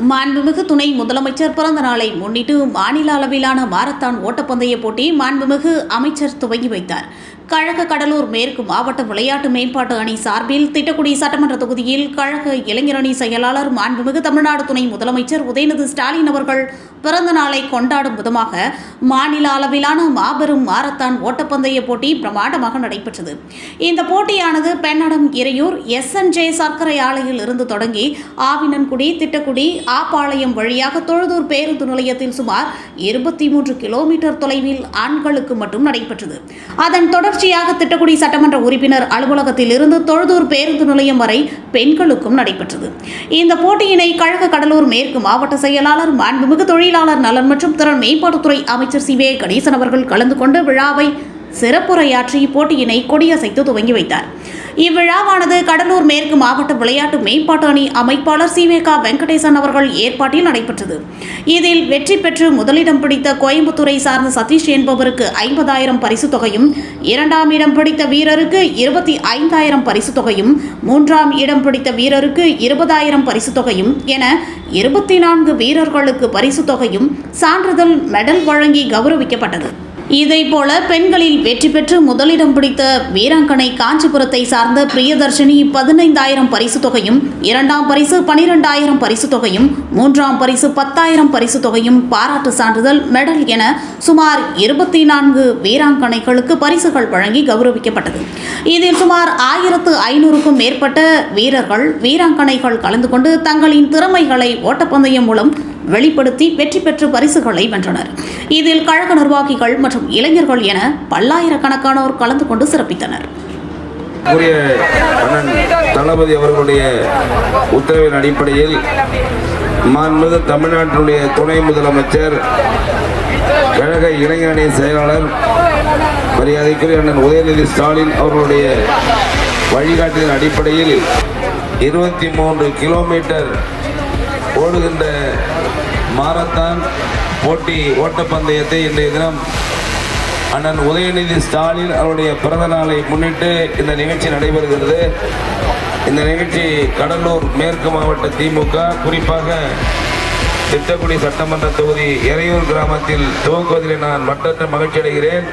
மாண்புமிகு துணை முதலமைச்சர் பிறந்த நாளை முன்னிட்டு மாநில அளவிலான மாரத்தான் ஓட்டப்பந்தய போட்டி மாண்புமிகு அமைச்சர் துவங்கி வைத்தார். கழக கடலூர் மேற்கு மாவட்ட விளையாட்டு மேம்பாட்டு அணி சார்பில் திட்டக்குடி சட்டமன்ற தொகுதியில் கழக இளைஞரணி செயலாளர் மாண்புமிகு தமிழ்நாடு துணை முதலமைச்சர் உதயநிதி ஸ்டாலின் அவர்கள் பிறந்த நாளை கொண்டாடும் விதமாக மாநில அளவிலான மாபெரும் மாரத்தான் ஓட்டப்பந்தய போட்டி பிரமாண்டமாக நடைபெற்றது. இந்த போட்டியானது பெண்ணடம் இறையூர் SNJ சர்க்கரை ஆலையில் இருந்து தொடங்கி ஆவினன்குடி, திட்டக்குடி, ஆப்பாளையம் வழியாக தொழுதூர் பேருந்து நிலையத்தில் சுமார் 23 கிலோமீட்டர் தொலைவில் ஆண்களுக்கு மட்டும் நடைபெற்றது. அதன் தொடர்ச்சியாக திட்டக்குடி சட்டமன்ற உறுப்பினர் அலுவலகத்தில் இருந்து தொழுதூர் பேருந்து நிலையம் வரை பெண்களுக்கும் நடைபெற்றது. இந்த போட்டியினை கழக கடலூர் மேற்கு மாவட்ட செயலாளர் மாண்புமிகு தொழிலாளர் நலன் மற்றும் திறன் மேம்பாட்டுத்துறை அமைச்சர் CA கணேசன் அவர்கள் கலந்து கொண்டு விழாவை சிறப்புரையாற்றி போட்டியினை கொடியசைத்து துவங்கி வைத்தார். இவ்விழாவானது கடலூர் மேற்கு மாவட்ட விளையாட்டு மேம்பாட்டு அணி அமைப்பாளர் CA வெங்கடேசன் அவர்கள் ஏற்பாட்டில் நடைபெற்றது. இதில் வெற்றி பெற்று முதலிடம் பிடித்த கோயம்புத்தூரை சார்ந்த சதீஷ் என்பவருக்கு 50,000 பரிசு தொகையும், 2ஆம் இடம் பிடித்த வீரருக்கு 25,000 பரிசு தொகையும், 3ஆம் இடம் பிடித்த வீரருக்கு 20,000 பரிசு தொகையும் என 24 வீரர்களுக்கு பரிசு தொகையும் சான்றிதழ் மெடல் வழங்கி கௌரவிக்கப்பட்டது. இதேபோல பெண்களில் வெற்றி பெற்று முதலிடம் பிடித்த வீராங்கனை காஞ்சிபுரத்தை சார்ந்த பிரியதர்ஷினி 15,000 பரிசு தொகையும், 2ஆம் பரிசு 12,000 பரிசு தொகையும், 3ஆம் பரிசு 10,000 பரிசு தொகையும், பாராட்டு சான்றிதழ் மெடல் என சுமார் 24 வீராங்கனைகளுக்கு பரிசுகள் வழங்கி கௌரவிக்கப்பட்டது. இதில் சுமார் 1,500க்கும் மேற்பட்ட வீரர்கள், வீராங்கனைகள் கலந்து கொண்டு தங்களின் திறமைகளை ஓட்டப்பந்தயம் மூலம் வெளிப்படுத்தி வெற்றி பெற்று பரிசுகளை வென்றனர். இதில் கழக நிர்வாகிகள் மற்றும் இளைஞர்கள் என பல்லாயிரக்கணக்கானோர் கலந்து கொண்டு சிறப்பித்தனர். தளபதி அவர்களுடைய உத்தரவின் அடிப்படையில் மாண்புமிகு தமிழ்நாட்டினுடைய துணை முதலமைச்சர், கழக இளைஞரணி செயலாளர் மரியாதைக்குரிய அண்ணன் உதயநிதி ஸ்டாலின் அவர்களுடைய வழிகாட்டின் அடிப்படையில் 23 கிலோமீட்டர் ஓடுகின்ற மாரத்தான் போட்டி ஓட்டப்பந்தயத்தை இன்றைய தினம் அண்ணன் உதயநிதி ஸ்டாலின் அவருடைய பிறந்த நாளை முன்னிட்டு இந்த நிகழ்ச்சி நடைபெறுகிறது. இந்த நிகழ்ச்சி கடலூர் மேற்கு மாவட்ட திமுக, குறிப்பாக திட்டக்குடி சட்டமன்ற தொகுதி இறையூர் கிராமத்தில் துவங்குவதில் நான் மட்டற்ற மகிழ்ச்சி அடைகிறேன்.